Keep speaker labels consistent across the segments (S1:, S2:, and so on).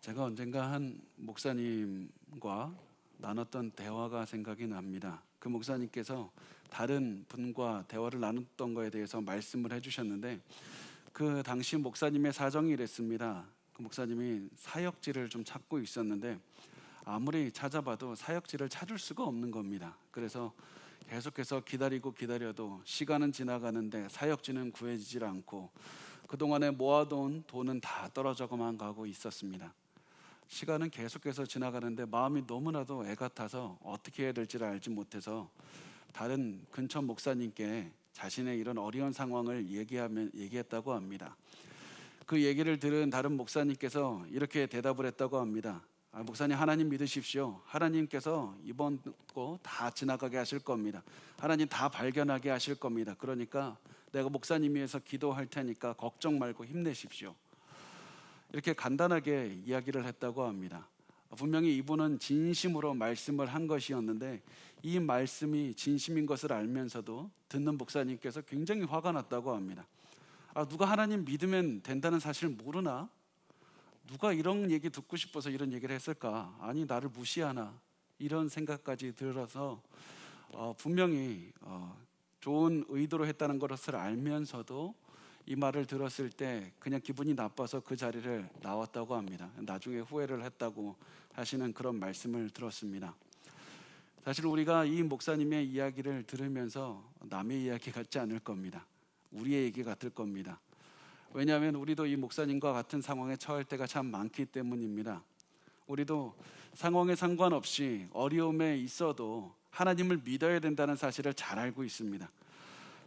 S1: 제가 언젠가 한 목사님과 나눴던 대화가 생각이 납니다. 그 목사님께서 다른 분과 대화를 나눴던 거에 대해서 말씀을 해주셨는데, 그 당시 목사님의 사정이 이랬습니다. 그 목사님이 사역지를 좀 찾고 있었는데 아무리 찾아봐도 사역지를 찾을 수가 없는 겁니다. 그래서 계속해서 기다려도 시간은 지나가는데 사역지는 구해지질 않고, 그동안에 모아둔 돈은 다 떨어져만 가고 있었습니다. 시간은 계속해서 지나가는데 마음이 너무나도 애가 타서 어떻게 해야 될지를 알지 못해서 다른 근처 목사님께 자신의 이런 어려운 상황을 얘기했다고 합니다. 그 얘기를 들은 다른 목사님께서 이렇게 대답을 했다고 합니다. 목사님, 하나님 믿으십시오. 하나님께서 이번 거 다 지나가게 하실 겁니다. 하나님 다 발견하게 하실 겁니다. 그러니까 내가 목사님 위해서 기도할 테니까 걱정 말고 힘내십시오. 이렇게 간단하게 이야기를 했다고 합니다. 분명히 이분은 진심으로 말씀을 한 것이었는데, 이 말씀이 진심인 것을 알면서도 듣는 목사님께서 굉장히 화가 났다고 합니다. 누가 하나님 믿으면 된다는 사실 모르나? 누가 이런 얘기 듣고 싶어서 이런 얘기를 했을까? 아니, 나를 무시하나? 이런 생각까지 들어서 분명히 좋은 의도로 했다는 것을 알면서도 이 말을 들었을 때 그냥 기분이 나빠서 그 자리를 나왔다고 합니다. 나중에 후회를 했다고 하시는 그런 말씀을 들었습니다. 사실 우리가 이 목사님의 이야기를 들으면서 남의 이야기 같지 않을 겁니다. 우리의 얘기 같을 겁니다. 왜냐하면 우리도 이 목사님과 같은 상황에 처할 때가 참 많기 때문입니다. 우리도 상황에 상관없이 어려움에 있어도 하나님을 믿어야 된다는 사실을 잘 알고 있습니다.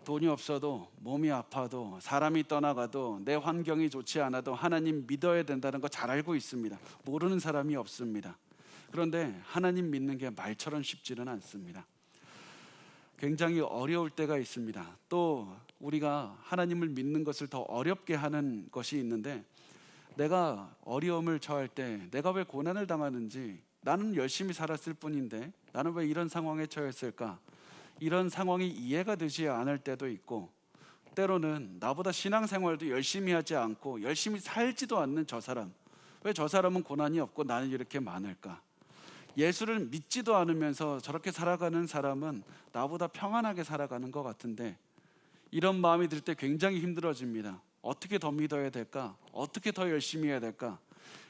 S1: 돈이 없어도, 몸이 아파도, 사람이 떠나가도, 내 환경이 좋지 않아도 하나님 믿어야 된다는 거 잘 알고 있습니다. 모르는 사람이 없습니다. 그런데 하나님 믿는 게 말처럼 쉽지는 않습니다. 굉장히 어려울 때가 있습니다. 또 우리가 하나님을 믿는 것을 더 어렵게 하는 것이 있는데, 내가 어려움을 처할 때 내가 왜 고난을 당하는지, 나는 열심히 살았을 뿐인데 나는 왜 이런 상황에 처했을까? 이런 상황이 이해가 되지 않을 때도 있고, 때로는 나보다 신앙생활도 열심히 하지 않고 열심히 살지도 않는 저 사람, 왜 저 사람은 고난이 없고 나는 이렇게 많을까? 예수를 믿지도 않으면서 저렇게 살아가는 사람은 나보다 평안하게 살아가는 것 같은데, 이런 마음이 들 때 굉장히 힘들어집니다. 어떻게 더 믿어야 될까? 어떻게 더 열심히 해야 될까?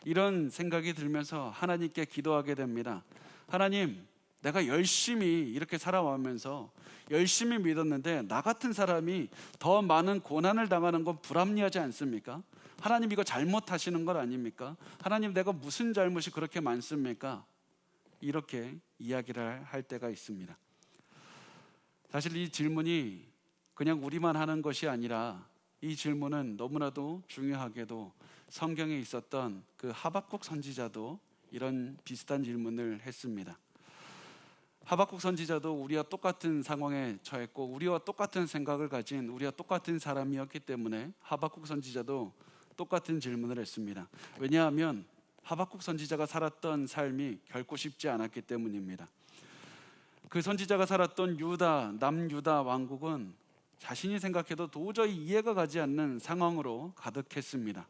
S1: 이런 생각이 들면서 하나님께 기도하게 됩니다. 하나님, 내가 열심히 이렇게 살아가면서 열심히 믿었는데 나 같은 사람이 더 많은 고난을 당하는 건 불합리하지 않습니까? 하나님, 이거 잘못하시는 것 아닙니까? 하나님, 내가 무슨 잘못이 그렇게 많습니까? 이렇게 이야기를 할 때가 있습니다. 사실 이 질문이 그냥 우리만 하는 것이 아니라, 이 질문은 너무나도 중요하게도 성경에 있었던 그 하박국 선지자도 이런 비슷한 질문을 했습니다. 하박국 선지자도 우리와 똑같은 상황에 처했고 우리와 똑같은 생각을 가진, 우리와 똑같은 사람이었기 때문에 하박국 선지자도 똑같은 질문을 했습니다. 왜냐하면 하박국 선지자가 살았던 삶이 결코 쉽지 않았기 때문입니다. 그 선지자가 살았던 남유다 왕국은 자신이 생각해도 도저히 이해가 가지 않는 상황으로 가득했습니다.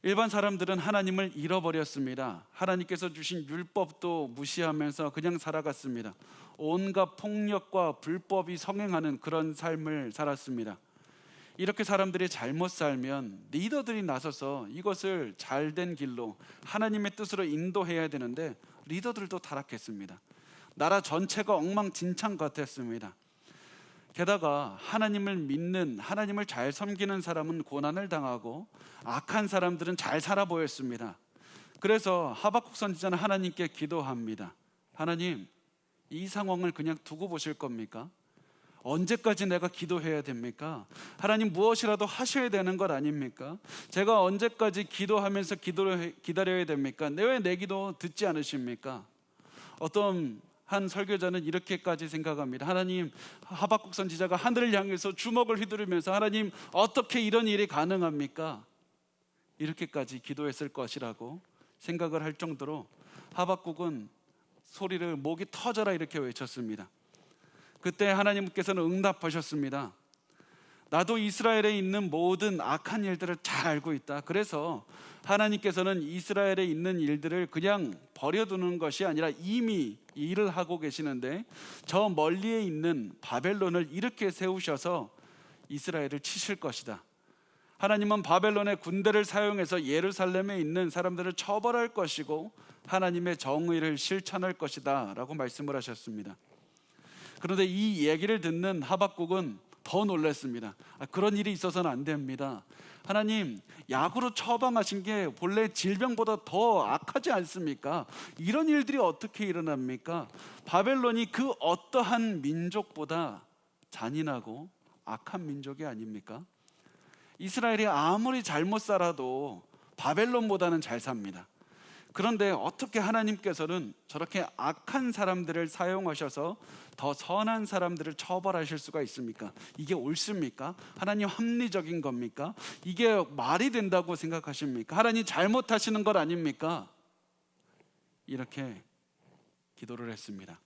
S1: 일반 사람들은 하나님을 잃어버렸습니다. 하나님께서 주신 율법도 무시하면서 그냥 살아갔습니다. 온갖 폭력과 불법이 성행하는 그런 삶을 살았습니다. 이렇게 사람들이 잘못 살면 리더들이 나서서 이것을 잘된 길로 하나님의 뜻으로 인도해야 되는데, 리더들도 타락했습니다. 나라 전체가 엉망진창 같았습니다. 게다가 하나님을 믿는, 하나님을 잘 섬기는 사람은 고난을 당하고 악한 사람들은 잘 살아 보였습니다. 그래서 하박국 선지자는 하나님께 기도합니다. 하나님, 이 상황을 그냥 두고 보실 겁니까? 언제까지 내가 기도해야 됩니까? 하나님, 무엇이라도 하셔야 되는 것 아닙니까? 제가 언제까지 기도하면서 기다려야 됩니까? 왜 내 기도 듣지 않으십니까? 어떤 한 설교자는 이렇게까지 생각합니다. 하나님, 하박국 선지자가 하늘을 향해서 주먹을 휘두르면서 하나님, 어떻게 이런 일이 가능합니까? 이렇게까지 기도했을 것이라고 생각을 할 정도로 하박국은 소리를 목이 터져라 이렇게 외쳤습니다. 그때 하나님께서는 응답하셨습니다. 나도 이스라엘에 있는 모든 악한 일들을 잘 알고 있다. 그래서 하나님께서는 이스라엘에 있는 일들을 그냥 버려두는 것이 아니라 이미 일을 하고 계시는데, 저 멀리에 있는 바벨론을 이렇게 세우셔서 이스라엘을 치실 것이다. 하나님은 바벨론의 군대를 사용해서 예루살렘에 있는 사람들을 처벌할 것이고 하나님의 정의를 실천할 것이다 라고 말씀을 하셨습니다. 그런데 이 얘기를 듣는 하박국은 더 놀랐습니다. 그런 일이 있어서는 안 됩니다. 하나님, 약으로 처방하신 게 본래 질병보다 더 악하지 않습니까? 이런 일들이 어떻게 일어납니까? 바벨론이 그 어떠한 민족보다 잔인하고 악한 민족이 아닙니까? 이스라엘이 아무리 잘못 살아도 바벨론보다는 잘 삽니다. 그런데 어떻게 하나님께서는 저렇게 악한 사람들을 사용하셔서 더 선한 사람들을 처벌하실 수가 있습니까? 이게 옳습니까? 하나님 합리적인 겁니까? 이게 말이 된다고 생각하십니까? 하나님 잘못하시는 것 아닙니까? 이렇게 기도를 했습니다.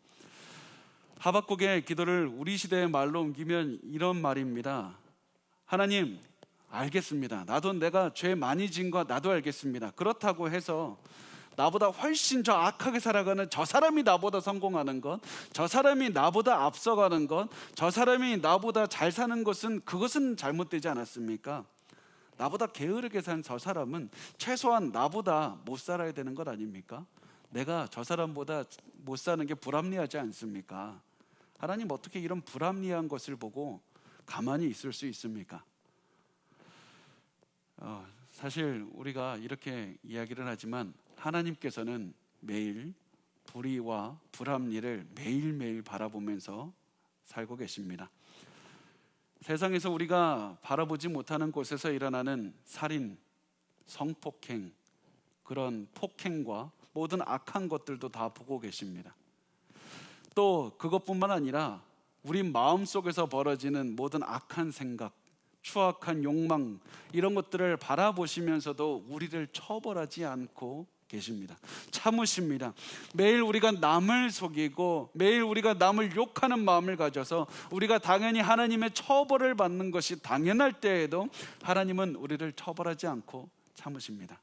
S1: 하박국의 기도를 우리 시대의 말로 옮기면 이런 말입니다. 하나님, 알겠습니다. 나도 내가 죄 많이 지은 거 나도 알겠습니다. 그렇다고 해서 나보다 훨씬 더 악하게 살아가는 저 사람이 나보다 성공하는 것, 저 사람이 나보다 앞서가는 것, 저 사람이 나보다 잘 사는 것은 그것은 잘못되지 않았습니까? 나보다 게으르게 산 저 사람은 최소한 나보다 못 살아야 되는 것 아닙니까? 내가 저 사람보다 못 사는 게 불합리하지 않습니까? 하나님, 어떻게 이런 불합리한 것을 보고 가만히 있을 수 있습니까? 사실 우리가 이렇게 이야기를 하지만 하나님께서는 매일 불의와 불합리를 매일매일 바라보면서 살고 계십니다. 세상에서 우리가 바라보지 못하는 곳에서 일어나는 살인, 성폭행, 그런 폭행과 모든 악한 것들도 다 보고 계십니다. 또 그것뿐만 아니라 우리 마음속에서 벌어지는 모든 악한 생각, 추악한 욕망, 이런 것들을 바라보시면서도 우리를 처벌하지 않고 계십니다. 참으십니다. 매일 우리가 남을 속이고 매일 우리가 남을 욕하는 마음을 가져서 우리가 당연히 하나님의 처벌을 받는 것이 당연할 때에도 하나님은 우리를 처벌하지 않고 참으십니다.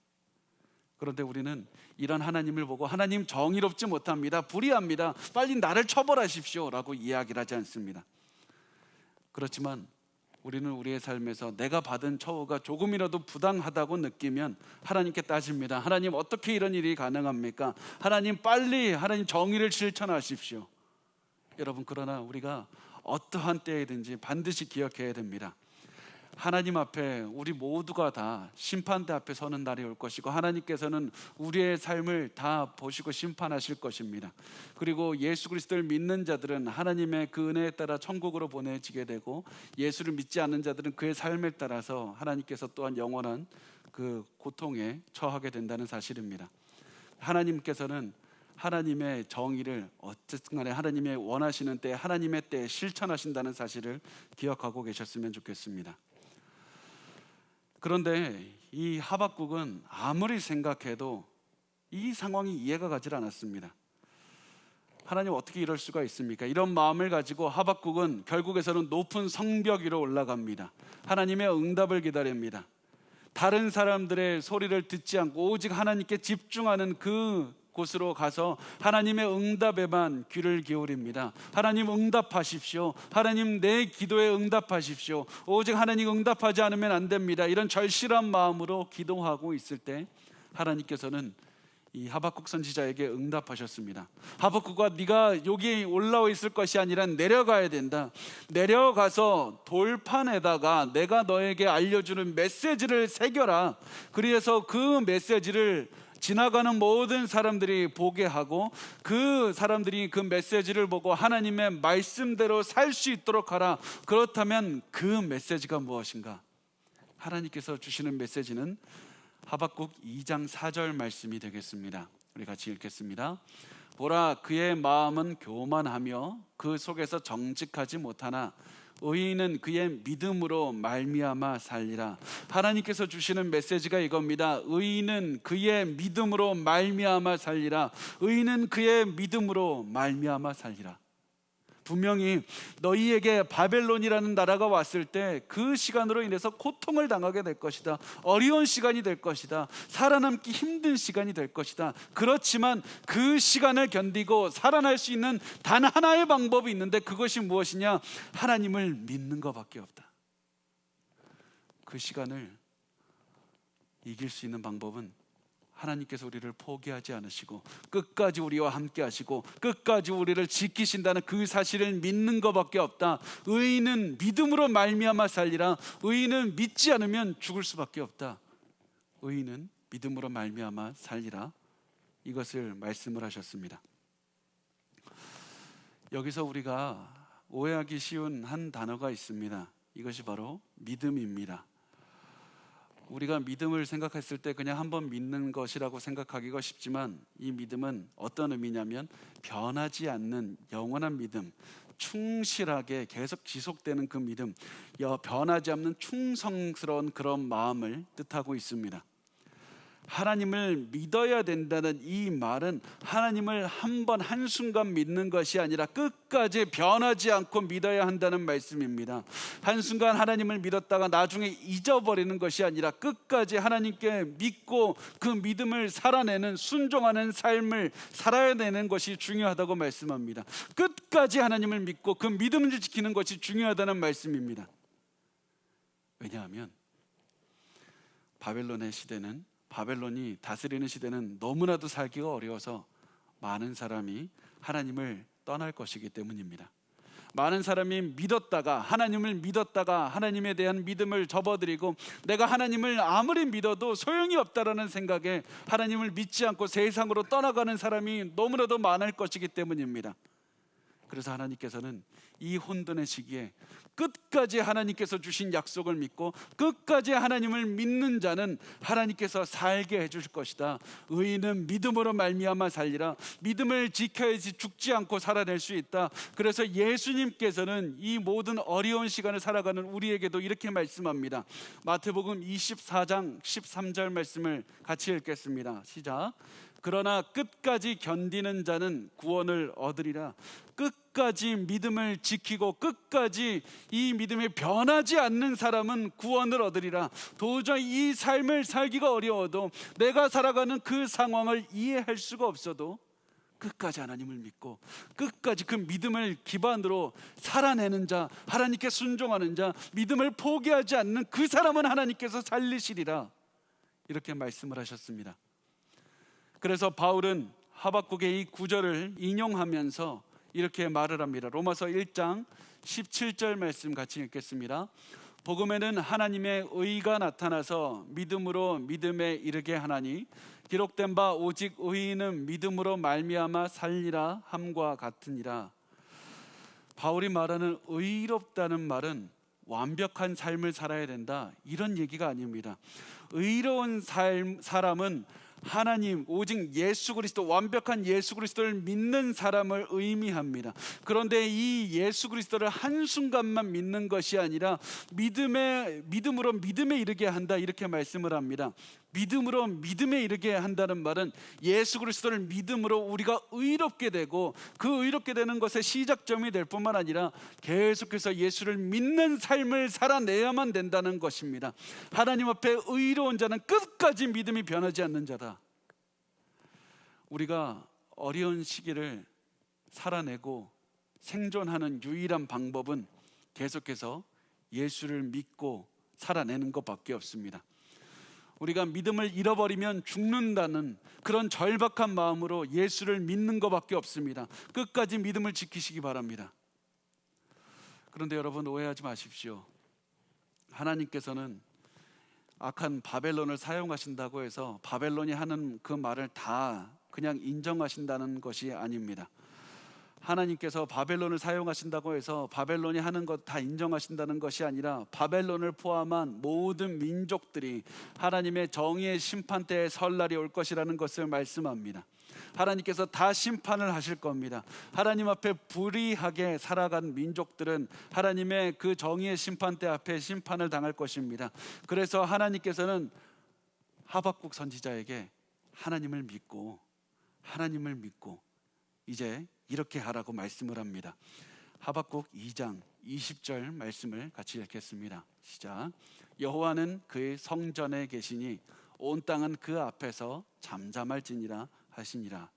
S1: 그런데 우리는 이런 하나님을 보고 하나님 정의롭지 못합니다, 불의합니다, 빨리 나를 처벌하십시오 라고 이야기를 하지 않습니다. 그렇지만 우리는 우리의 삶에서 내가 받은 처우가 조금이라도 부당하다고 느끼면 하나님께 따집니다. 하나님, 어떻게 이런 일이 가능합니까? 하나님, 빨리 하나님 정의를 실천하십시오. 여러분, 그러나 우리가 어떠한 때이든지 반드시 기억해야 됩니다. 하나님 앞에 우리 모두가 다 심판대 앞에 서는 날이 올 것이고 하나님께서는 우리의 삶을 다 보시고 심판하실 것입니다. 그리고 예수 그리스도를 믿는 자들은 하나님의 그 은혜에 따라 천국으로 보내지게 되고, 예수를 믿지 않는 자들은 그의 삶에 따라서 하나님께서 또한 영원한 그 고통에 처하게 된다는 사실입니다. 하나님께서는 하나님의 정의를 어쨌든 간에 하나님의 원하시는 때, 하나님의 때에 실천하신다는 사실을 기억하고 계셨으면 좋겠습니다. 그런데 이 하박국은 아무리 생각해도 이 상황이 이해가 가지 않았습니다. 하나님, 어떻게 이럴 수가 있습니까? 이런 마음을 가지고 하박국은 결국에서는 높은 성벽 위로 올라갑니다. 하나님의 응답을 기다립니다. 다른 사람들의 소리를 듣지 않고 오직 하나님께 집중하는 그 곳으로 가서 하나님의 응답에만 귀를 기울입니다. 하나님, 응답하십시오. 하나님, 내 기도에 응답하십시오. 오직 하나님 응답하지 않으면 안 됩니다. 이런 절실한 마음으로 기도하고 있을 때 하나님께서는 이 하박국 선지자에게 응답하셨습니다. 하박국아, 네가 여기 올라와 있을 것이 아니라 내려가야 된다. 내려가서 돌판에다가 내가 너에게 알려주는 메시지를 새겨라. 그래서 그 메시지를 지나가는 모든 사람들이 보게 하고 그 사람들이 그 메시지를 보고 하나님의 말씀대로 살 수 있도록 하라. 그렇다면 그 메시지가 무엇인가? 하나님께서 주시는 메시지는 하박국 2장 4절 말씀이 되겠습니다. 우리 같이 읽겠습니다. 보라, 그의 마음은 교만하며 그 속에서 정직하지 못하나 의인은 그의 믿음으로 말미암아 살리라. 하나님께서 주시는 메시지가 이겁니다. 의인은 그의 믿음으로 말미암아 살리라. 의인은 그의 믿음으로 말미암아 살리라. 분명히 너희에게 바벨론이라는 나라가 왔을 때 그 시간으로 인해서 고통을 당하게 될 것이다. 어려운 시간이 될 것이다. 살아남기 힘든 시간이 될 것이다. 그렇지만 그 시간을 견디고 살아날 수 있는 단 하나의 방법이 있는데 그것이 무엇이냐? 하나님을 믿는 것밖에 없다. 그 시간을 이길 수 있는 방법은 하나님께서 우리를 포기하지 않으시고 끝까지 우리와 함께 하시고 끝까지 우리를 지키신다는 그 사실을 믿는 것밖에 없다. 의인은 믿음으로 말미암아 살리라. 의인은 믿지 않으면 죽을 수밖에 없다. 의인은 믿음으로 말미암아 살리라. 이것을 말씀을 하셨습니다. 여기서 우리가 오해하기 쉬운 한 단어가 있습니다. 이것이 바로 믿음입니다. 우리가 믿음을 생각했을 때 그냥 한번 믿는 것이라고 생각하기가 쉽지만 이 믿음은 어떤 의미냐면 변하지 않는 영원한 믿음, 충실하게 계속 지속되는 그 믿음, 변하지 않는 충성스러운 그런 마음을 뜻하고 있습니다. 하나님을 믿어야 된다는 이 말은 하나님을 한 번 한순간 믿는 것이 아니라 끝까지 변하지 않고 믿어야 한다는 말씀입니다. 한순간 하나님을 믿었다가 나중에 잊어버리는 것이 아니라 끝까지 하나님께 믿고 그 믿음을 살아내는 순종하는 삶을 살아야 되는 것이 중요하다고 말씀합니다. 끝까지 하나님을 믿고 그 믿음을 지키는 것이 중요하다는 말씀입니다. 왜냐하면 바벨론이 다스리는 시대는 너무나도 살기가 어려워서 많은 사람이 하나님을 떠날 것이기 때문입니다. 많은 사람이 하나님을 믿었다가 하나님에 대한 믿음을 접어드리고 내가 하나님을 아무리 믿어도 소용이 없다라는 생각에 하나님을 믿지 않고 세상으로 떠나가는 사람이 너무나도 많을 것이기 때문입니다. 그래서 하나님께서는 이 혼돈의 시기에 끝까지 하나님께서 주신 약속을 믿고 끝까지 하나님을 믿는 자는 하나님께서 살게 해줄 것이다. 의인은 믿음으로 말미암아 살리라. 믿음을 지켜야지 죽지 않고 살아낼 수 있다. 그래서 예수님께서는 이 모든 어려운 시간을 살아가는 우리에게도 이렇게 말씀합니다. 마태복음 24장 13절 말씀을 같이 읽겠습니다. 시작. 그러나 끝까지 견디는 자는 구원을 얻으리라. 끝까지 믿음을 지키고 끝까지 이 믿음에 변하지 않는 사람은 구원을 얻으리라. 도저히 이 삶을 살기가 어려워도 내가 살아가는 그 상황을 이해할 수가 없어도 끝까지 하나님을 믿고 끝까지 그 믿음을 기반으로 살아내는 자, 하나님께 순종하는 자, 믿음을 포기하지 않는 그 사람은 하나님께서 살리시리라. 이렇게 말씀을 하셨습니다. 그래서 바울은 하박국의 이 구절을 인용하면서 이렇게 말을 합니다. 로마서 1장 17절 말씀 같이 읽겠습니다. 복음에는 하나님의 의가 나타나서 믿음으로 믿음에 이르게 하나니 기록된 바 오직 의인은 믿음으로 말미암아 살리라 함과 같으니라. 바울이 말하는 의롭다는 말은 완벽한 삶을 살아야 된다, 이런 얘기가 아닙니다. 의로운 사람은 하나님, 오직 예수 그리스도, 완벽한 예수 그리스도를 믿는 사람을 의미합니다. 그런데 이 예수 그리스도를 한순간만 믿는 것이 아니라 믿음으로 믿음에 이르게 한다, 이렇게 말씀을 합니다. 믿음으로 믿음에 이르게 한다는 말은 예수 그리스도를 믿음으로 우리가 의롭게 되고 그 의롭게 되는 것의 시작점이 될 뿐만 아니라 계속해서 예수를 믿는 삶을 살아내야만 된다는 것입니다. 하나님 앞에 의로운 자는 끝까지 믿음이 변하지 않는 자다. 우리가 어려운 시기를 살아내고 생존하는 유일한 방법은 계속해서 예수를 믿고 살아내는 것밖에 없습니다. 우리가 믿음을 잃어버리면 죽는다는 그런 절박한 마음으로 예수를 믿는 것밖에 없습니다. 끝까지 믿음을 지키시기 바랍니다. 그런데 여러분, 오해하지 마십시오. 하나님께서는 악한 바벨론을 사용하신다고 해서 바벨론이 하는 그 말을 다 그냥 인정하신다는 것이 아닙니다. 하나님께서 바벨론을 사용하신다고 해서 바벨론이 하는 것 다 인정하신다는 것이 아니라 바벨론을 포함한 모든 민족들이 하나님의 정의의 심판대에 설 날이 올 것이라는 것을 말씀합니다. 하나님께서 다 심판을 하실 겁니다. 하나님 앞에 불의하게 살아간 민족들은 하나님의 그 정의의 심판대 앞에 심판을 당할 것입니다. 그래서 하나님께서는 하박국 선지자에게 하나님을 믿고 이제 이렇게 하라고 말씀을 합니다. 하박국 2장 20절 말씀을 같이 읽겠습니다. 시작. 여호와는 그의 성전에 계시니 온 땅은 그 앞에서 잠잠할지니라 하시니라.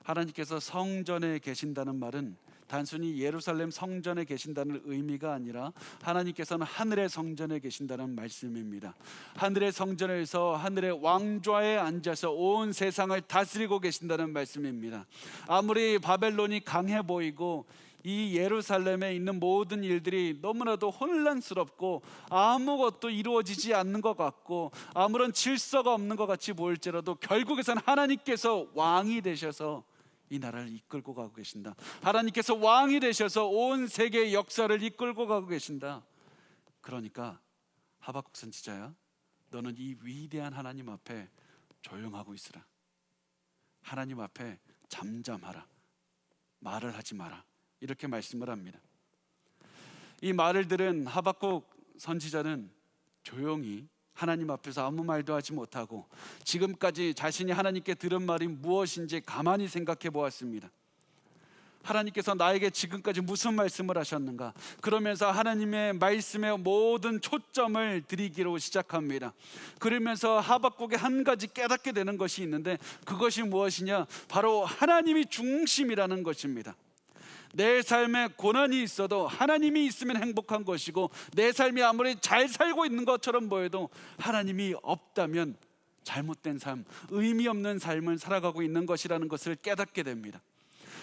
S1: 하나님께서 성전에 계신다는 말은 단순히 예루살렘 성전에 계신다는 의미가 아니라 하나님께서는 하늘의 성전에 계신다는 말씀입니다. 하늘의 성전에서 하늘의 왕좌에 앉아서 온 세상을 다스리고 계신다는 말씀입니다. 아무리 바벨론이 강해 보이고 이 예루살렘에 있는 모든 일들이 너무나도 혼란스럽고 아무것도 이루어지지 않는 것 같고 아무런 질서가 없는 것 같이 보일지라도 결국에선 하나님께서 왕이 되셔서 이 나라를 이끌고 가고 계신다. 하나님께서 왕이 되셔서 온 세계의 역사를 이끌고 가고 계신다. 그러니까 하박국 선지자야, 너는 이 위대한 하나님 앞에 조용하고 있으라. 하나님 앞에 잠잠하라. 말을 하지 마라. 이렇게 말씀을 합니다. 이 말을 들은 하박국 선지자는 조용히 하나님 앞에서 아무 말도 하지 못하고 지금까지 자신이 하나님께 들은 말이 무엇인지 가만히 생각해 보았습니다. 하나님께서 나에게 지금까지 무슨 말씀을 하셨는가? 그러면서 하나님의 말씀에 모든 초점을 드리기로 시작합니다. 그러면서 하박국에 한 가지 깨닫게 되는 것이 있는데 그것이 무엇이냐? 바로 하나님이 중심이라는 것입니다. 내 삶에 고난이 있어도 하나님이 있으면 행복한 것이고 내 삶이 아무리 잘 살고 있는 것처럼 보여도 하나님이 없다면 잘못된 삶, 의미 없는 삶을 살아가고 있는 것이라는 것을 깨닫게 됩니다.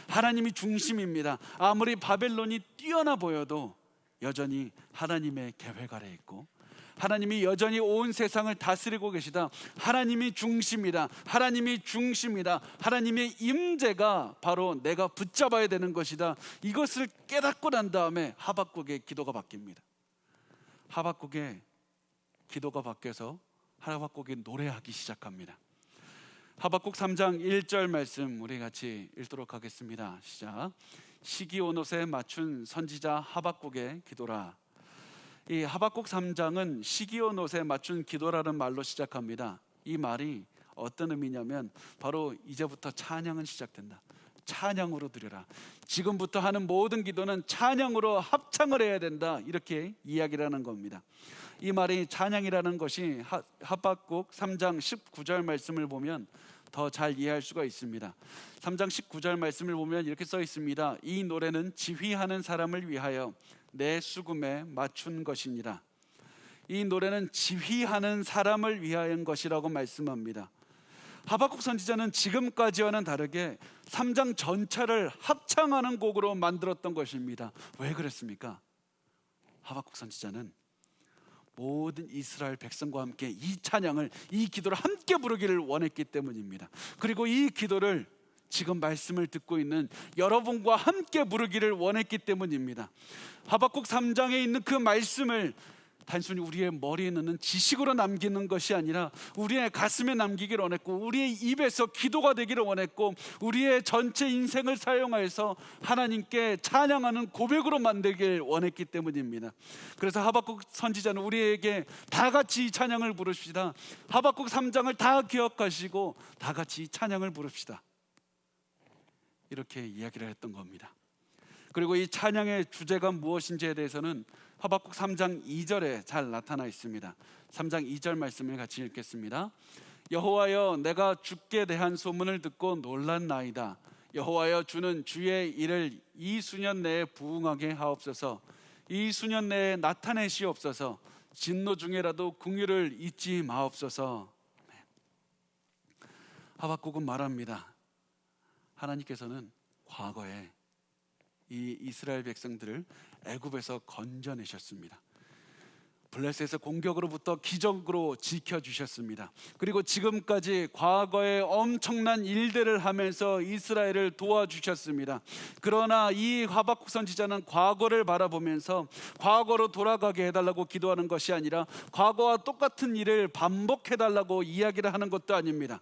S1: 하나님이 중심입니다. 아무리 바벨론이 뛰어나 보여도 여전히 하나님의 계획 아래 있고 하나님이 여전히 온 세상을 다스리고 계시다. 하나님이 중심이다. 하나님이 중심이다. 하나님의 임재가 바로 내가 붙잡아야 되는 것이다. 이것을 깨닫고 난 다음에 하박국의 기도가 바뀝니다. 하박국의 기도가 바뀌어서 하박국이 노래하기 시작합니다. 하박국 3장 1절 말씀 우리 같이 읽도록 하겠습니다. 시작. 시기 온 옷에 맞춘 선지자 하박국의 기도라. 이 하박국 3장은 시기 온 옷에 맞춘 기도라는 말로 시작합니다. 이 말이 어떤 의미냐면 바로 이제부터 찬양은 시작된다. 찬양으로 드려라. 지금부터 하는 모든 기도는 찬양으로 합창을 해야 된다. 이렇게 이야기를 하는 겁니다. 이 말이 찬양이라는 것이 하박국 3장 19절 말씀을 보면 더 잘 이해할 수가 있습니다. 3장 19절 말씀을 보면 이렇게 써 있습니다. 이 노래는 지휘하는 사람을 위하여 내 수금에 맞춘 것이니라. 이 노래는 지휘하는 사람을 위하여인 것이라고 말씀합니다. 하박국 선지자는 지금까지와는 다르게 3장 전체를 합창하는 곡으로 만들었던 것입니다. 왜 그랬습니까? 하박국 선지자는 모든 이스라엘 백성과 함께 이 찬양을, 이 기도를 함께 부르기를 원했기 때문입니다. 그리고 이 기도를 지금 말씀을 듣고 있는 여러분과 함께 부르기를 원했기 때문입니다. 하박국 3장에 있는 그 말씀을 단순히 우리의 머리에 넣는 지식으로 남기는 것이 아니라 우리의 가슴에 남기기를 원했고 우리의 입에서 기도가 되기를 원했고 우리의 전체 인생을 사용해서 하나님께 찬양하는 고백으로 만들길 원했기 때문입니다. 그래서 하박국 선지자는 우리에게 다 같이 이 찬양을 부릅시다. 하박국 3장을 다 기억하시고 다 같이 이 찬양을 부릅시다. 이렇게 이야기를 했던 겁니다. 그리고 이 찬양의 주제가 무엇인지에 대해서는 하박국 3장 2절에 잘 나타나 있습니다. 3장 2절 말씀을 같이 읽겠습니다. 여호와여, 내가 주께 대한 소문을 듣고 놀랐나이다. 여호와여, 주는 주의 일을 이 수년 내에 부응하게 하옵소서. 이 수년 내에 나타내시옵소서. 진노 중에라도 긍휼을 잊지 마옵소서. 하박국은 말합니다. 하나님께서는 과거에 이 이스라엘 백성들을 애굽에서 건져내셨습니다. 블레셋의 공격으로부터 기적으로 지켜주셨습니다. 그리고 지금까지 과거에 엄청난 일들을 하면서 이스라엘을 도와주셨습니다. 그러나 이 하박국 선지자는 과거를 바라보면서 과거로 돌아가게 해달라고 기도하는 것이 아니라 과거와 똑같은 일을 반복해달라고 이야기를 하는 것도 아닙니다.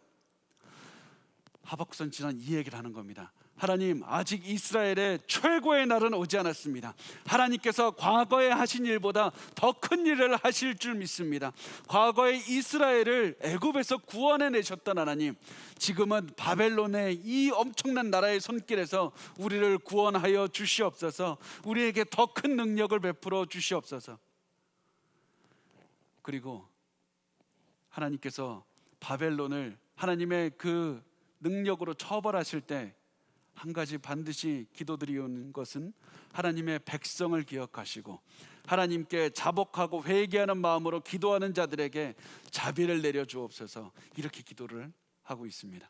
S1: 하박국 선지자는 이 얘기를 하는 겁니다. 하나님, 아직 이스라엘의 최고의 날은 오지 않았습니다. 하나님께서 과거에 하신 일보다 더 큰 일을 하실 줄 믿습니다. 과거에 이스라엘을 애굽에서 구원해 내셨던 하나님, 지금은 바벨론의 이 엄청난 나라의 손길에서 우리를 구원하여 주시옵소서. 우리에게 더 큰 능력을 베풀어 주시옵소서. 그리고 하나님께서 바벨론을 하나님의 그 능력으로 처벌하실 때 한 가지 반드시 기도드리는 것은 하나님의 백성을 기억하시고 하나님께 자복하고 회개하는 마음으로 기도하는 자들에게 자비를 내려 주옵소서. 이렇게 기도를 하고 있습니다.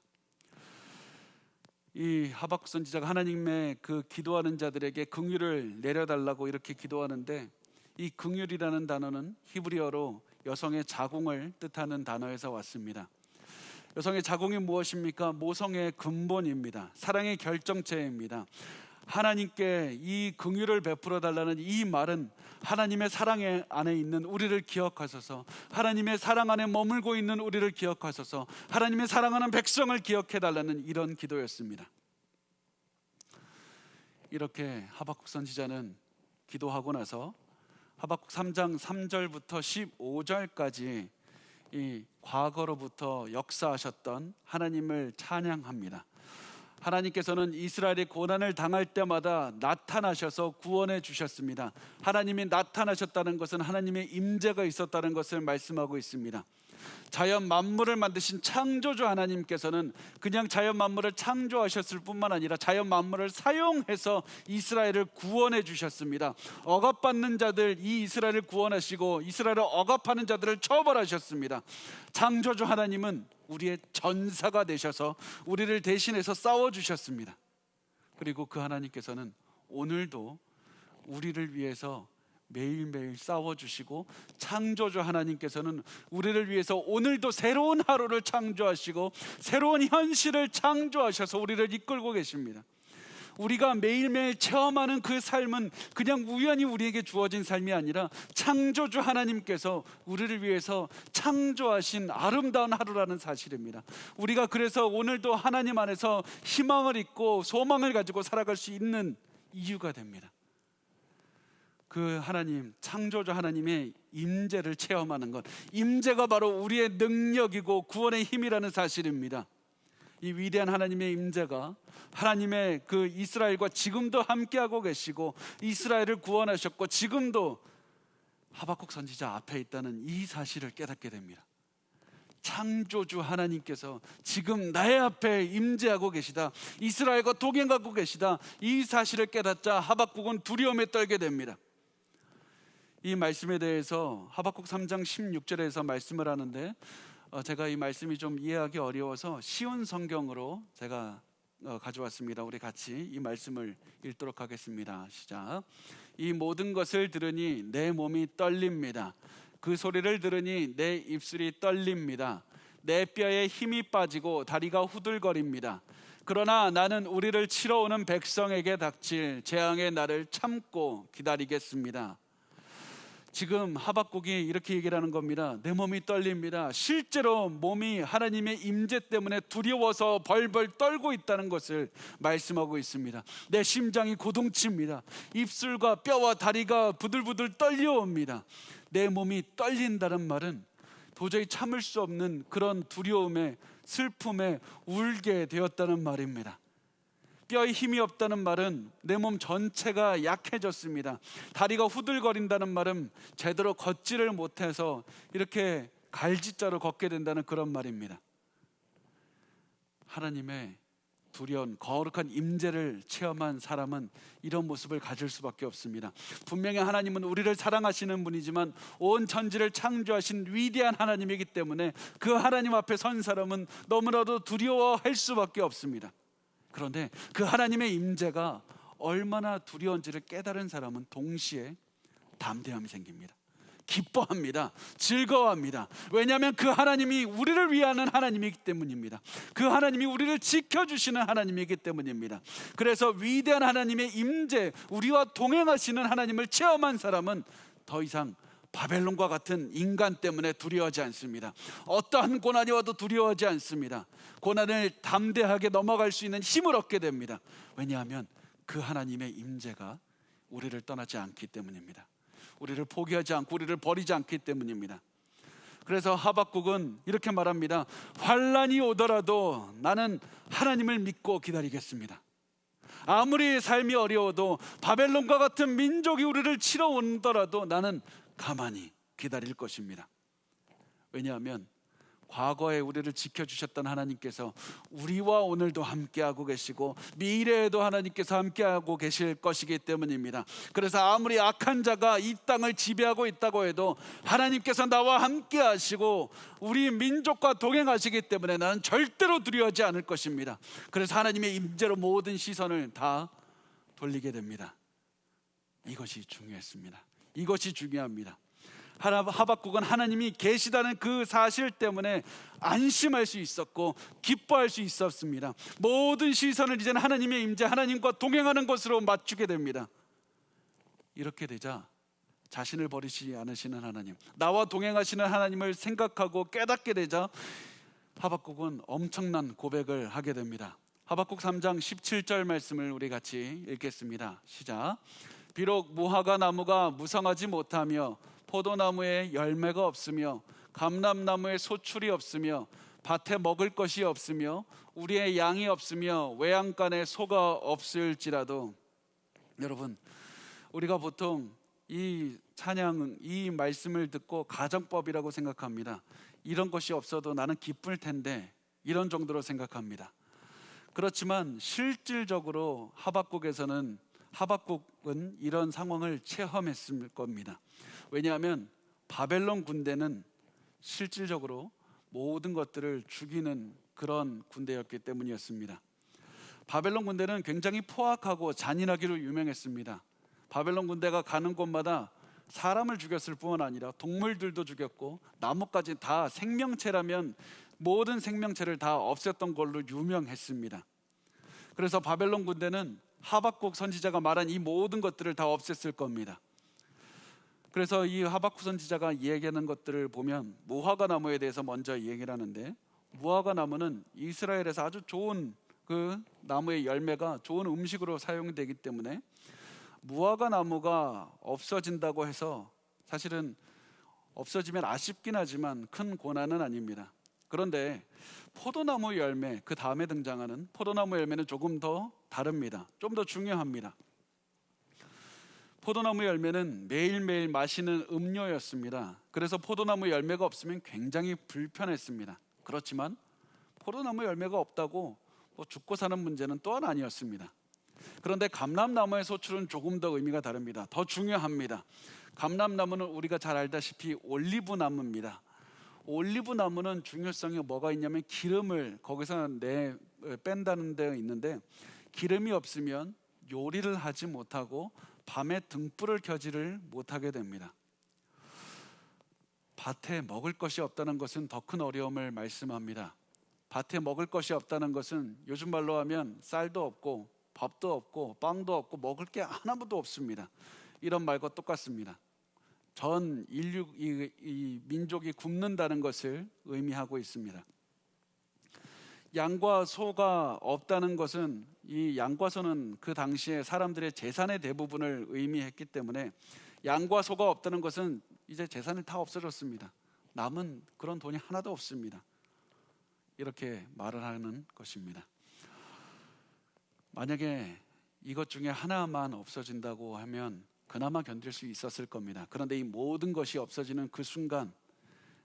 S1: 이 하박국 선지자가 하나님의 그 기도하는 자들에게 긍휼을 내려달라고 이렇게 기도하는데, 이 긍휼이라는 단어는 히브리어로 여성의 자궁을 뜻하는 단어에서 왔습니다. 여성의 자궁이 무엇입니까? 모성의 근본입니다. 사랑의 결정체입니다. 하나님께 이 긍휼을 베풀어 달라는 이 말은 하나님의 사랑 안에 있는 우리를 기억하소서, 하나님의 사랑 안에 머물고 있는 우리를 기억하소서, 하나님의 사랑하는 백성을 기억해 달라는 이런 기도였습니다. 이렇게 하박국 선지자는 기도하고 나서 하박국 3장 3절부터 15절까지 이 과거로부터 역사하셨던 하나님을 찬양합니다. 하나님께서는 이스라엘이 고난을 당할 때마다 나타나셔서 구원해 주셨습니다. 하나님이 나타나셨다는 것은 하나님의 임재가 있었다는 것을 말씀하고 있습니다. 자연 만물을 만드신 창조주 하나님께서는 그냥 자연 만물을 창조하셨을 뿐만 아니라 자연 만물을 사용해서 이스라엘을 구원해 주셨습니다. 억압받는 자들, 이 이스라엘을 구원하시고 이스라엘을 억압하는 자들을 처벌하셨습니다. 창조주 하나님은 우리의 전사가 되셔서 우리를 대신해서 싸워주셨습니다. 그리고 그 하나님께서는 오늘도 우리를 위해서 매일매일 싸워주시고, 창조주 하나님께서는 우리를 위해서 오늘도 새로운 하루를 창조하시고 새로운 현실을 창조하셔서 우리를 이끌고 계십니다. 우리가 매일매일 체험하는 그 삶은 그냥 우연히 우리에게 주어진 삶이 아니라 창조주 하나님께서 우리를 위해서 창조하신 아름다운 하루라는 사실입니다. 우리가 그래서 오늘도 하나님 안에서 희망을 잊고 소망을 가지고 살아갈 수 있는 이유가 됩니다. 그 하나님, 창조주 하나님의 임재를 체험하는 것, 임재가 바로 우리의 능력이고 구원의 힘이라는 사실입니다. 이 위대한 하나님의 임재가 하나님의 그 이스라엘과 지금도 함께하고 계시고 이스라엘을 구원하셨고 지금도 하박국 선지자 앞에 있다는 이 사실을 깨닫게 됩니다. 창조주 하나님께서 지금 나의 앞에 임재하고 계시다, 이스라엘과 동행하고 계시다, 이 사실을 깨닫자 하박국은 두려움에 떨게 됩니다. 이 말씀에 대해서 하박국 3장 16절에서 말씀을 하는데, 제가 이 말씀이 좀 이해하기 어려워서 쉬운 성경으로 제가 가져왔습니다. 우리 같이 이 말씀을 읽도록 하겠습니다. 시작. 이 모든 것을 들으니 내 몸이 떨립니다. 그 소리를 들으니 내 입술이 떨립니다. 내 뼈에 힘이 빠지고 다리가 후들거립니다. 그러나 나는 우리를 치러 오는 백성에게 닥칠 재앙의 날을 참고 기다리겠습니다. 지금 하박국이 이렇게 얘기를 하는 겁니다. 내 몸이 떨립니다. 실제로 몸이 하나님의 임재 때문에 두려워서 벌벌 떨고 있다는 것을 말씀하고 있습니다. 내 심장이 고동칩니다. 입술과 뼈와 다리가 부들부들 떨려옵니다. 내 몸이 떨린다는 말은 도저히 참을 수 없는 그런 두려움에, 슬픔에 울게 되었다는 말입니다. 뼈에 힘이 없다는 말은 내 몸 전체가 약해졌습니다. 다리가 후들거린다는 말은 제대로 걷지를 못해서 이렇게 갈지자로 걷게 된다는 그런 말입니다. 하나님의 두려운 거룩한 임재를 체험한 사람은 이런 모습을 가질 수밖에 없습니다. 분명히 하나님은 우리를 사랑하시는 분이지만 온 천지를 창조하신 위대한 하나님이기 때문에 그 하나님 앞에 선 사람은 너무나도 두려워할 수밖에 없습니다. 그런데 그 하나님의 임재가 얼마나 두려운지를 깨달은 사람은 동시에 담대함이 생깁니다. 기뻐합니다. 즐거워합니다. 왜냐하면 그 하나님이 우리를 위하는 하나님이기 때문입니다. 그 하나님이 우리를 지켜주시는 하나님이기 때문입니다. 그래서 위대한 하나님의 임재, 우리와 동행하시는 하나님을 체험한 사람은 더 이상 바벨론과 같은 인간 때문에 두려워하지 않습니다. 어떠한 고난이 와도 두려워하지 않습니다. 고난을 담대하게 넘어갈 수 있는 힘을 얻게 됩니다. 왜냐하면 그 하나님의 임재가 우리를 떠나지 않기 때문입니다. 우리를 포기하지 않고 우리를 버리지 않기 때문입니다. 그래서 하박국은 이렇게 말합니다. 환난이 오더라도 나는 하나님을 믿고 기다리겠습니다. 아무리 삶이 어려워도 바벨론과 같은 민족이 우리를 치러 온더라도 나는 가만히 기다릴 것입니다. 왜냐하면 과거에 우리를 지켜주셨던 하나님께서 우리와 오늘도 함께하고 계시고 미래에도 하나님께서 함께하고 계실 것이기 때문입니다. 그래서 아무리 악한 자가 이 땅을 지배하고 있다고 해도 하나님께서 나와 함께하시고 우리 민족과 동행하시기 때문에 나는 절대로 두려워하지 않을 것입니다. 그래서 하나님의 임재로 모든 시선을 다 돌리게 됩니다. 이것이 중요했습니다. 이것이 중요합니다. 하박국은 하나님이 계시다는 그 사실 때문에 안심할 수 있었고 기뻐할 수 있었습니다. 모든 시선을 이제는 하나님의 임재, 하나님과 동행하는 것으로 맞추게 됩니다. 이렇게 되자 자신을 버리시지 않으시는 하나님, 나와 동행하시는 하나님을 생각하고 깨닫게 되자 하박국은 엄청난 고백을 하게 됩니다. 하박국 3장 17절 말씀을 우리 같이 읽겠습니다. 시작. 비록 무화과 나무가 무성하지 못하며 포도나무에 열매가 없으며 감람나무에 소출이 없으며 밭에 먹을 것이 없으며 우리의 양이 없으며 외양간에 소가 없을지라도, 여러분, 우리가 보통 이 찬양, 이 말씀을 듣고 가정법이라고 생각합니다. 이런 것이 없어도 나는 기쁠 텐데, 이런 정도로 생각합니다. 그렇지만 실질적으로 하박국은 이런 상황을 체험했을 겁니다. 왜냐하면 바벨론 군대는 실질적으로 모든 것들을 죽이는 그런 군대였기 때문이었습니다. 바벨론 군대는 굉장히 포악하고 잔인하기로 유명했습니다. 바벨론 군대가 가는 곳마다 사람을 죽였을 뿐만 아니라 동물들도 죽였고 나무까지 다 생명체라면 모든 생명체를 다 없앴던 걸로 유명했습니다. 그래서 바벨론 군대는 하박국 선지자가 말한 이 모든 것들을 다 없앴을 겁니다. 그래서 이 하박국 선지자가 얘기하는 것들을 보면 무화과 나무에 대해서 먼저 얘기를 하는데, 무화과 나무는 이스라엘에서 아주 좋은 그 나무의 열매가 좋은 음식으로 사용되기 때문에 무화과 나무가 없어진다고 해서 사실은 없어지면 아쉽긴 하지만 큰 고난은 아닙니다. 그런데 포도나무 열매, 그 다음에 등장하는 포도나무 열매는 조금 더 다릅니다. 좀 더 중요합니다. 포도나무 열매는 매일매일 마시는 음료였습니다. 그래서 포도나무 열매가 없으면 굉장히 불편했습니다. 그렇지만 포도나무 열매가 없다고 죽고 사는 문제는 또한 아니었습니다. 그런데 감람나무의 소출은 조금 더 의미가 다릅니다. 더 중요합니다. 감람나무는 우리가 잘 알다시피 올리브 나무입니다. 올리브 나무는 중요성이 뭐가 있냐면 기름을 거기서 뺀다는 데가 있는데, 기름이 없으면 요리를 하지 못하고 밤에 등불을 켜지를 못하게 됩니다. 밭에 먹을 것이 없다는 것은 더 큰 어려움을 말씀합니다. 밭에 먹을 것이 없다는 것은 요즘 말로 하면 쌀도 없고 밥도 없고 빵도 없고 먹을 게 하나도 없습니다. 이런 말과 똑같습니다. 전 인류, 이 민족이 굶는다는 것을 의미하고 있습니다. 양과 소가 없다는 것은, 이 양과 소는 그 당시에 사람들의 재산의 대부분을 의미했기 때문에 양과 소가 없다는 것은 이제 재산을 다 없어졌습니다. 남은 그런 돈이 하나도 없습니다. 이렇게 말을 하는 것입니다. 만약에 이것 중에 하나만 없어진다고 하면 그나마 견딜 수 있었을 겁니다. 그런데 이 모든 것이 없어지는 그 순간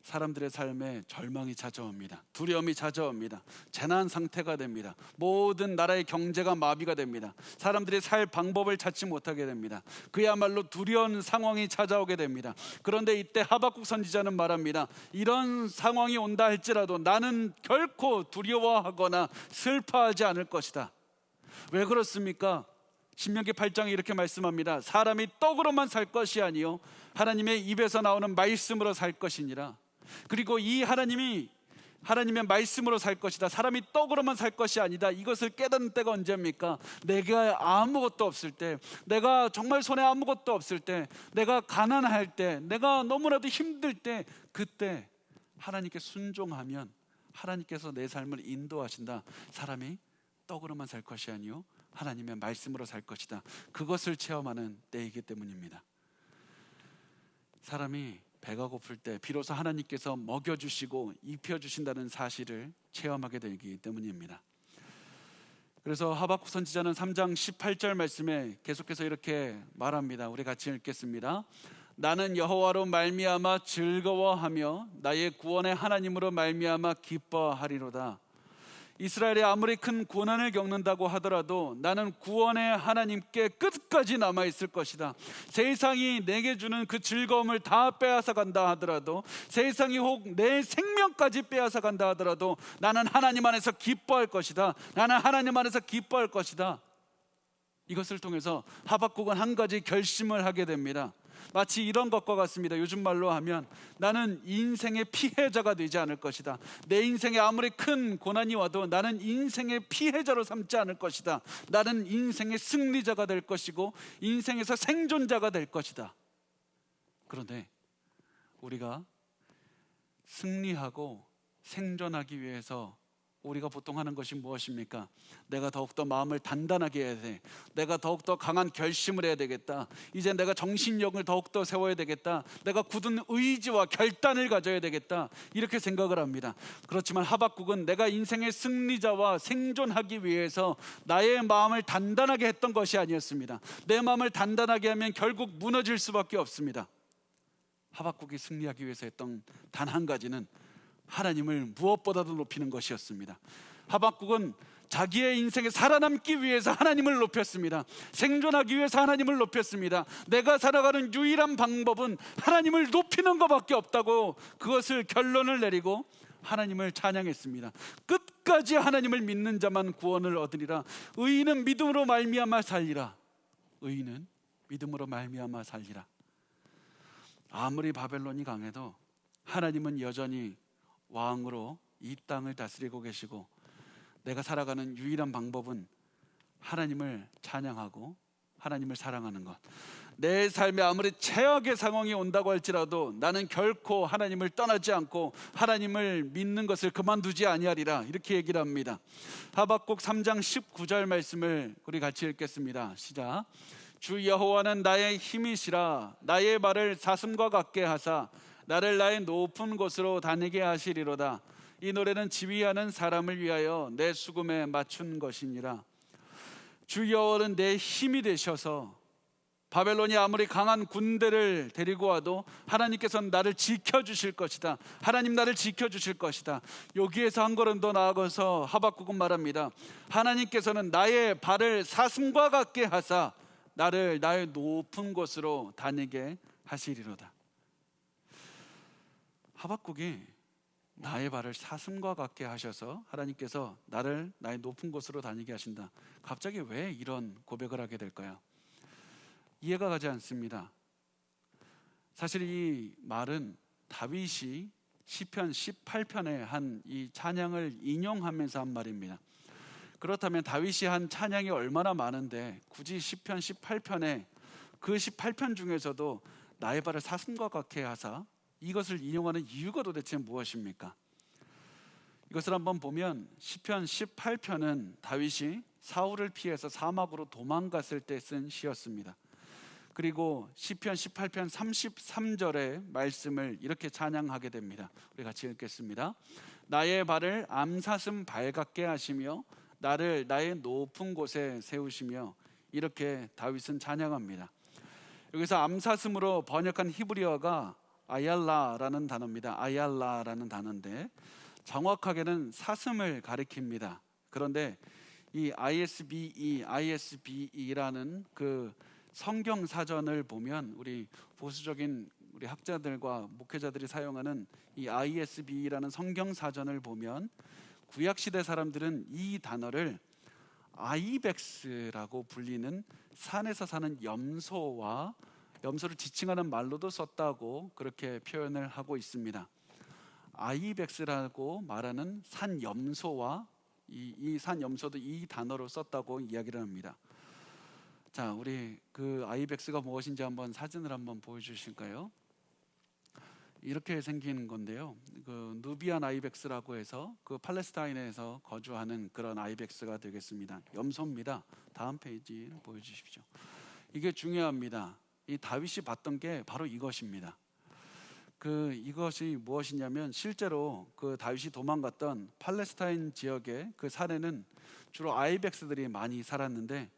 S1: 사람들의 삶에 절망이 찾아옵니다. 두려움이 찾아옵니다. 재난 상태가 됩니다. 모든 나라의 경제가 마비가 됩니다. 사람들이 살 방법을 찾지 못하게 됩니다. 그야말로 두려운 상황이 찾아오게 됩니다. 그런데 이때 하박국 선지자는 말합니다. 이런 상황이 온다 할지라도 나는 결코 두려워하거나 슬퍼하지 않을 것이다. 왜 그렇습니까? 신명기 8장에 이렇게 말씀합니다. 사람이 떡으로만 살 것이 아니요 하나님의 입에서 나오는 말씀으로 살 것이니라. 그리고 이 하나님이 하나님의 말씀으로 살 것이다. 사람이 떡으로만 살 것이 아니다. 이것을 깨닫는 때가 언제입니까? 내가 아무것도 없을 때, 내가 정말 손에 아무것도 없을 때, 내가 가난할 때, 내가 너무나도 힘들 때, 그때 하나님께 순종하면 하나님께서 내 삶을 인도하신다. 사람이 떡으로만 살 것이 아니요 하나님의 말씀으로 살 것이다. 그것을 체험하는 때이기 때문입니다. 사람이 배가 고플 때 비로소 하나님께서 먹여주시고 입혀주신다는 사실을 체험하게 되기 때문입니다. 그래서 하박국 선지자는 3장 18절 말씀에 계속해서 이렇게 말합니다. 우리 같이 읽겠습니다. 나는 여호와로 말미암아 즐거워하며 나의 구원의 하나님으로 말미암아 기뻐하리로다. 이스라엘이 아무리 큰 고난을 겪는다고 하더라도 나는 구원의 하나님께 끝까지 남아있을 것이다. 세상이 내게 주는 그 즐거움을 다 빼앗아 간다 하더라도, 세상이 혹 내 생명까지 빼앗아 간다 하더라도 나는 하나님 안에서 기뻐할 것이다. 나는 하나님 안에서 기뻐할 것이다. 이것을 통해서 하박국은 한 가지 결심을 하게 됩니다. 마치 이런 것과 같습니다. 요즘 말로 하면 나는 인생의 피해자가 되지 않을 것이다. 내 인생에 아무리 큰 고난이 와도 나는 인생의 피해자로 삼지 않을 것이다. 나는 인생의 승리자가 될 것이고 인생에서 생존자가 될 것이다. 그런데 우리가 승리하고 생존하기 위해서 우리가 보통 하는 것이 무엇입니까? 내가 더욱더 마음을 단단하게 해야 돼. 내가 더욱더 강한 결심을 해야 되겠다. 이제 내가 정신력을 더욱더 세워야 되겠다. 내가 굳은 의지와 결단을 가져야 되겠다. 이렇게 생각을 합니다. 그렇지만 하박국은 내가 인생의 승리자와 생존하기 위해서 나의 마음을 단단하게 했던 것이 아니었습니다. 내 마음을 단단하게 하면 결국 무너질 수밖에 없습니다. 하박국이 승리하기 위해서 했던 단 한 가지는 하나님을 무엇보다도 높이는 것이었습니다. 하박국은 자기의 인생에 살아남기 위해서 하나님을 높였습니다. 생존하기 위해서 하나님을 높였습니다. 내가 살아가는 유일한 방법은 하나님을 높이는 것밖에 없다고 그것을 결론을 내리고 하나님을 찬양했습니다. 끝까지 하나님을 믿는 자만 구원을 얻으리라. 의인은 믿음으로 말미암아 살리라. 의인은 믿음으로 말미암아 살리라. 아무리 바벨론이 강해도 하나님은 여전히 왕으로 이 땅을 다스리고 계시고, 내가 살아가는 유일한 방법은 하나님을 찬양하고 하나님을 사랑하는 것. 내 삶에 아무리 최악의 상황이 온다고 할지라도 나는 결코 하나님을 떠나지 않고 하나님을 믿는 것을 그만두지 아니하리라. 이렇게 얘기를 합니다. 하박국 3장 19절 말씀을 우리 같이 읽겠습니다. 시작. 주 여호와는 나의 힘이시라. 나의 발을 사슴과 같게 하사 나를 나의 높은 곳으로 다니게 하시리로다. 이 노래는 지휘하는 사람을 위하여 내 수금에 맞춘 것이니라. 주 여호와는 내 힘이 되셔서 바벨론이 아무리 강한 군대를 데리고 와도 하나님께서는 나를 지켜주실 것이다. 하나님 나를 지켜주실 것이다. 여기에서 한 걸음 더 나아가서 하박국은 말합니다. 하나님께서는 나의 발을 사슴과 같게 하사 나를 나의 높은 곳으로 다니게 하시리로다. 하박국이 나의 발을 사슴과 같게 하셔서 하나님께서 나를 나의 높은 곳으로 다니게 하신다. 갑자기 왜 이런 고백을 하게 될까요? 이해가 가지 않습니다. 사실 이 말은 다윗이 시편 18편에 한 이 찬양을 인용하면서 한 말입니다. 그렇다면 다윗이 한 찬양이 얼마나 많은데 굳이 시편 18편에 그 18편 중에서도 나의 발을 사슴과 같게 하사 이것을 인용하는 이유가 도대체 무엇입니까? 이것을 한번 보면 시편 18편은 다윗이 사울을 피해서 사막으로 도망갔을 때 쓴 시였습니다. 그리고 시편 18편 33절의 말씀을 이렇게 찬양하게 됩니다. 우리 같이 읽겠습니다. 나의 발을 암사슴 발 같게 하시며 나를 나의 높은 곳에 세우시며, 이렇게 다윗은 찬양합니다. 여기서 암사슴으로 번역한 히브리어가 아얄라라는 단어입니다. 아얄라라는 단어인데 정확하게는 사슴을 가리킵니다. 그런데 이 ISBE라는 그 성경 사전을 보면 우리 보수적인 우리 학자들과 목회자들이 사용하는 이 ISBE라는 성경 사전을 보면 구약 시대 사람들은 이 단어를 아이벡스라고 불리는 산에서 사는 염소를 지칭하는 말로도 썼다고 그렇게 표현을 하고 있습니다. 아이벡스라고 말하는 산염소와 이 산염소도 이 단어로 썼다고 이야기를 합니다. 자, 우리 그 아이벡스가 무엇인지 한번 사진을 한번 보여주실까요? 이렇게 생긴 건데요. 그 누비안 아이벡스라고 해서 그 팔레스타인에서 거주하는 그런 아이벡스가 되겠습니다. 염소입니다. 다음 페이지 보여주십시오. 이게 중요합니다. 이 다윗이 봤던 게 바로 이것입니다. 이것이 무엇이냐면 실제로 그 다윗이 도망갔던 팔레스타인 지역의 그 산에는 주로 아이벡스들이 많이 살았는데,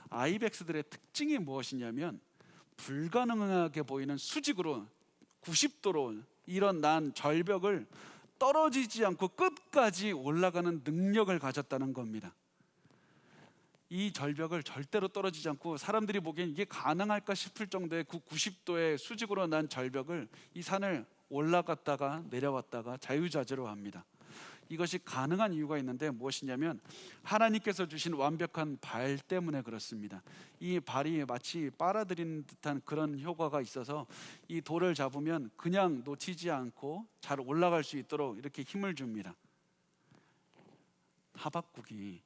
S1: 아이벡스들의 특징이 무엇이냐면 불가능하게 보이는 수직으로 90도로 일어난 절벽을 떨어지지 않고 끝까지 올라가는 능력을 가졌다는 겁니다. 이 절벽을 절대로 떨어지지 않고 사람들이 보기엔 이게 가능할까 싶을 정도의 그 90도의 수직으로 난 절벽을, 이 산을 올라갔다가 내려왔다가 자유자재로 합니다. 이것이 가능한 이유가 있는데 무엇이냐면 하나님께서 주신 완벽한 발 때문에 그렇습니다. 이 발이 마치 빨아들이는 듯한 그런 효과가 있어서 이 돌을 잡으면 그냥 놓치지 않고 잘 올라갈 수 있도록 이렇게 힘을 줍니다. 하박국이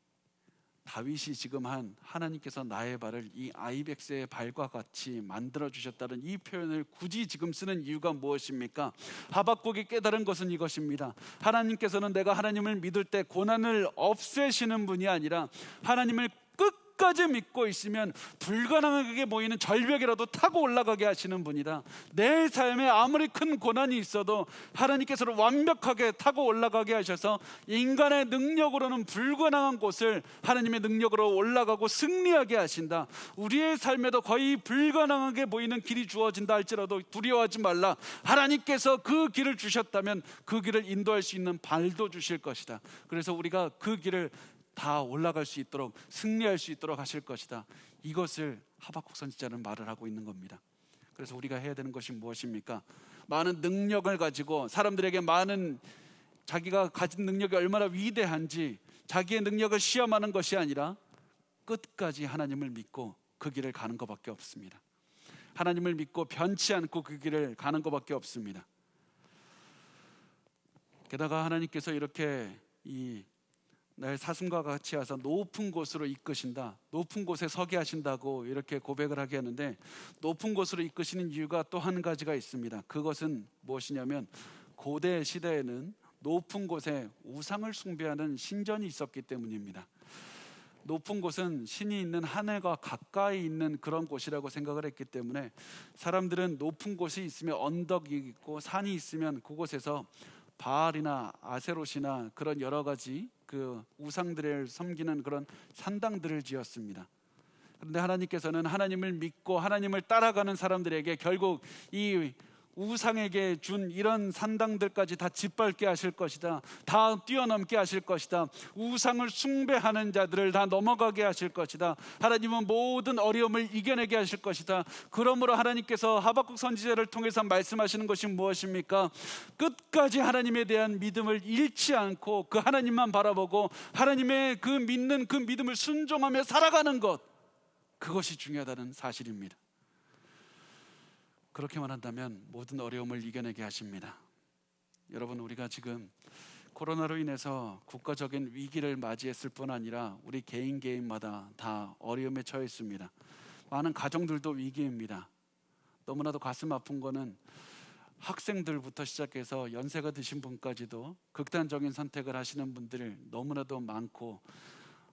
S1: 다윗이 지금 한 하나님께서 나의 발을 이 아이벡스의 발과 같이 만들어 주셨다는 이 표현을 굳이 지금 쓰는 이유가 무엇입니까? 하박국이 깨달은 것은 이것입니다. 하나님께서는 내가 하나님을 믿을 때 고난을 없애시는 분이 아니라 하나님을 끝까지 믿고 있으면 불가능하게 보이는 절벽이라도 타고 올라가게 하시는 분이다. 내 삶에 아무리 큰 고난이 있어도 하나님께서는 완벽하게 타고 올라가게 하셔서 인간의 능력으로는 불가능한 곳을 하나님의 능력으로 올라가고 승리하게 하신다. 우리의 삶에도 거의 불가능하게 보이는 길이 주어진다 할지라도 두려워하지 말라. 하나님께서 그 길을 주셨다면 그 길을 인도할 수 있는 발도 주실 것이다. 그래서 우리가 그 길을 다 올라갈 수 있도록, 승리할 수 있도록 하실 것이다. 이것을 하박국 선지자는 말을 하고 있는 겁니다. 그래서 우리가 해야 되는 것이 무엇입니까? 많은 능력을 가지고 사람들에게 많은, 자기가 가진 능력이 얼마나 위대한지 자기의 능력을 시험하는 것이 아니라 끝까지 하나님을 믿고 그 길을 가는 것밖에 없습니다. 하나님을 믿고 변치 않고 그 길을 가는 것밖에 없습니다. 게다가 하나님께서 이렇게 날 사슴과 같이 하사 높은 곳으로 이끄신다, 높은 곳에 서게 하신다고 이렇게 고백을 하게 하는데, 높은 곳으로 이끄시는 이유가 또 한 가지가 있습니다. 그것은 무엇이냐면 고대 시대에는 높은 곳에 우상을 숭배하는 신전이 있었기 때문입니다. 높은 곳은 신이 있는 하늘과 가까이 있는 그런 곳이라고 생각을 했기 때문에 사람들은 높은 곳이 있으면, 언덕이 있고 산이 있으면 그곳에서 바알이나 아세롯이나 그런 여러 가지 그 우상들을 섬기는 그런 산당들을 지었습니다. 그런데 하나님께서는 하나님을 믿고 하나님을 따라가는 사람들에게 결국 이 우상에게 준 이런 산당들까지 다 짓밟게 하실 것이다. 다 뛰어넘게 하실 것이다. 우상을 숭배하는 자들을 다 넘어가게 하실 것이다. 하나님은 모든 어려움을 이겨내게 하실 것이다. 그러므로 하나님께서 하박국 선지자를 통해서 말씀하시는 것이 무엇입니까? 끝까지 하나님에 대한 믿음을 잃지 않고 그 하나님만 바라보고 하나님의 그 믿는 그 믿음을 순종하며 살아가는 것, 그것이 중요하다는 사실입니다. 그렇게만 한다면 모든 어려움을 이겨내게 하십니다. 여러분, 우리가 지금 코로나로 인해서 국가적인 위기를 맞이했을 뿐 아니라 우리 개인마다 다 어려움에 처해 있습니다. 많은 가정들도 위기입니다. 너무나도 가슴 아픈 거는 학생들부터 시작해서 연세가 드신 분까지도 극단적인 선택을 하시는 분들이 너무나도 많고,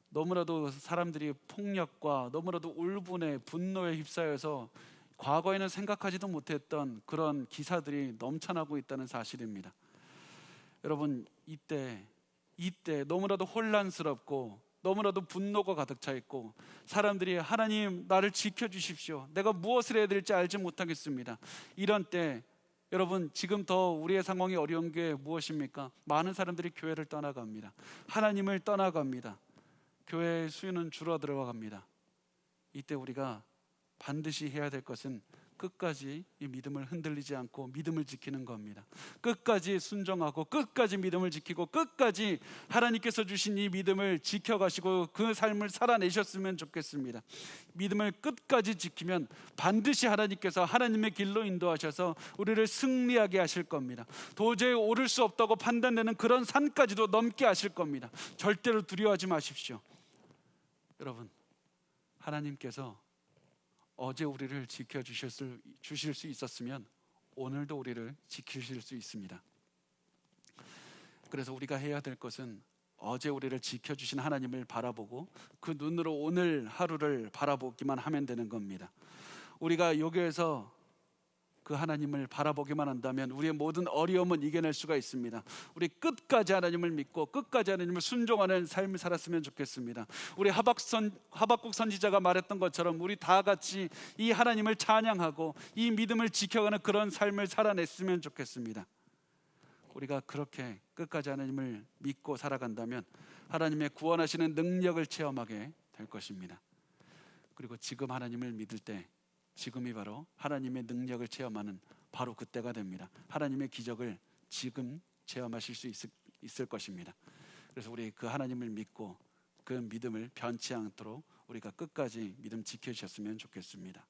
S1: 너무나도 사람들이 폭력과 너무나도 울분에 분노에 휩싸여서 과거에는 생각하지도 못했던 그런 기사들이 넘쳐나고 있다는 사실입니다. 여러분, 이때 너무나도 혼란스럽고 너무나도 분노가 가득 차 있고 사람들이 하나님 나를 지켜주십시오, 내가 무엇을 해야 될지 알지 못하겠습니다. 이런 때 여러분, 지금 더 우리의 상황이 어려운 게 무엇입니까? 많은 사람들이 교회를 떠나갑니다. 하나님을 떠나갑니다. 교회의 수요는 줄어들어갑니다. 이때 우리가 반드시 해야 될 것은 끝까지 이 믿음을 흔들리지 않고 믿음을 지키는 겁니다. 끝까지 순종하고 끝까지 믿음을 지키고 끝까지 하나님께서 주신 이 믿음을 지켜가시고 그 삶을 살아내셨으면 좋겠습니다. 믿음을 끝까지 지키면 반드시 하나님께서 하나님의 길로 인도하셔서 우리를 승리하게 하실 겁니다. 도저히 오를 수 없다고 판단되는 그런 산까지도 넘게 하실 겁니다. 절대로 두려워하지 마십시오. 여러분, 하나님께서 어제 우리를 지켜주실 수 있었으면 오늘도 우리를 지키실 수 있습니다. 그래서 우리가 해야 될 것은 어제 우리를 지켜주신 하나님을 바라보고 그 눈으로 오늘 하루를 바라보기만 하면 되는 겁니다. 우리가 여기에서 그 하나님을 바라보기만 한다면 우리의 모든 어려움은 이겨낼 수가 있습니다. 우리 끝까지 하나님을 믿고 끝까지 하나님을 순종하는 삶을 살았으면 좋겠습니다. 우리 하박국 선지자가 말했던 것처럼 우리 다 같이 이 하나님을 찬양하고 이 믿음을 지켜가는 그런 삶을 살아냈으면 좋겠습니다. 우리가 그렇게 끝까지 하나님을 믿고 살아간다면 하나님의 구원하시는 능력을 체험하게 될 것입니다. 그리고 지금 하나님을 믿을 때 지금이 바로 하나님의 능력을 체험하는 바로 그때가 됩니다. 하나님의 기적을 지금 체험하실 수 있을 것입니다. 그래서 우리 그 하나님을 믿고 그 믿음을 변치 않도록 우리가 끝까지 믿음 지켜주셨으면 좋겠습니다.